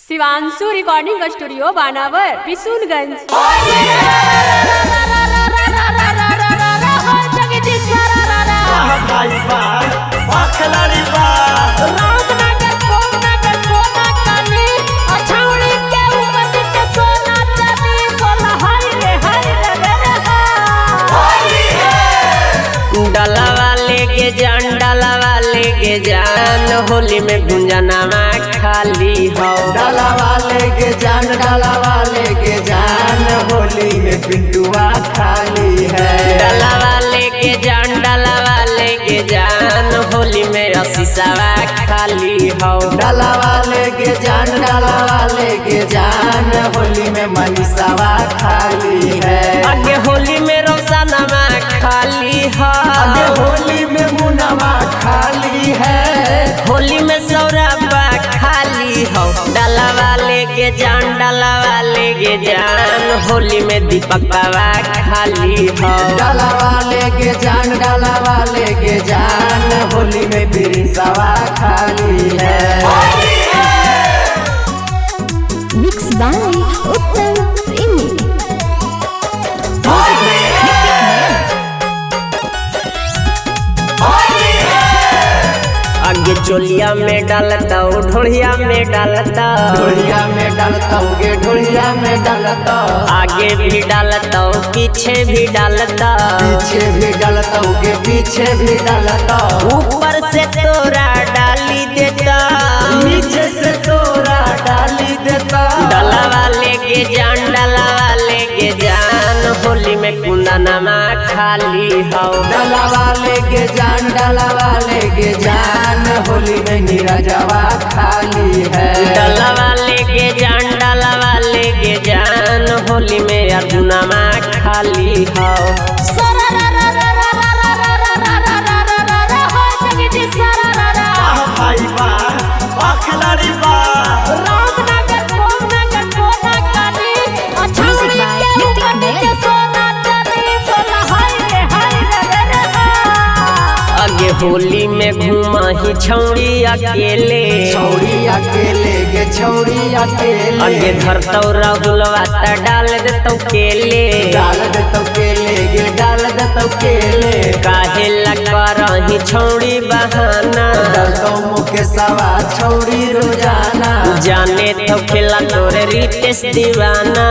Shivanshu recording studio बानावर बिशुनगंज। डाला वाले के जान होली में गुंजनामा खाली हो। डाला वाले के जान होली में पिंटुआ खाली है। डाला वाले के जान होली में असीसावा खाली हो। डाला वाले के जान होली में मनीषावा खाली है। आगे होली में रोशनमा खाली हो। आगे होली में मुनवा खाली है। होली में सौरभा खाली हो। डाला वाले के जान होली में दीपकवा खाली हो। डाला वाले के जान होली में बिरिसवा खाली है। मिक्स बाय उत्तम प्रेमी। आगे चोलिया में डालता ढोलिया में डालता ढोलिया में डालता आगे भी डालता पीछे भी डालता पीछे भी डालता ऊपर से तोरा डाली देता नीचे से तोरा डाली देता। डाला वाले के जान होली में कुंदनमा खाली हो। डाला वाले के जान होली में नीरजवा खाली है। डाला वाले के जान होली में अर्जुनमा खाली हो। आगे होली में घूमा ही छौड़ी अकेले आगे धरतौ राहुलवा त डाल देतौ केले काहे लग छौड़ी बहाना मुकेशवा छौड़ी रोजाना जाने तो खेला तोरे रितेश दीवाना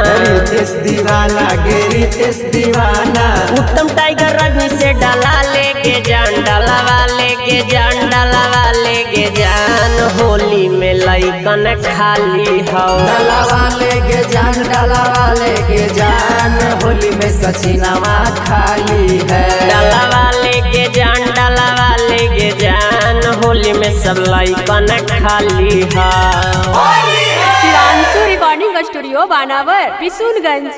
उत्तम टाइगर रजनी से डाला लेके जान। डाला वाले के जान होली में लइकन खाली हो। डाला वाले के जान होली में सचिनवा खाली है। डाला वाले के जान होली में सब लइकन खाली है। शिवांशु रिकॉर्डिंग स्टूडियो बानावर बिशुनगंज।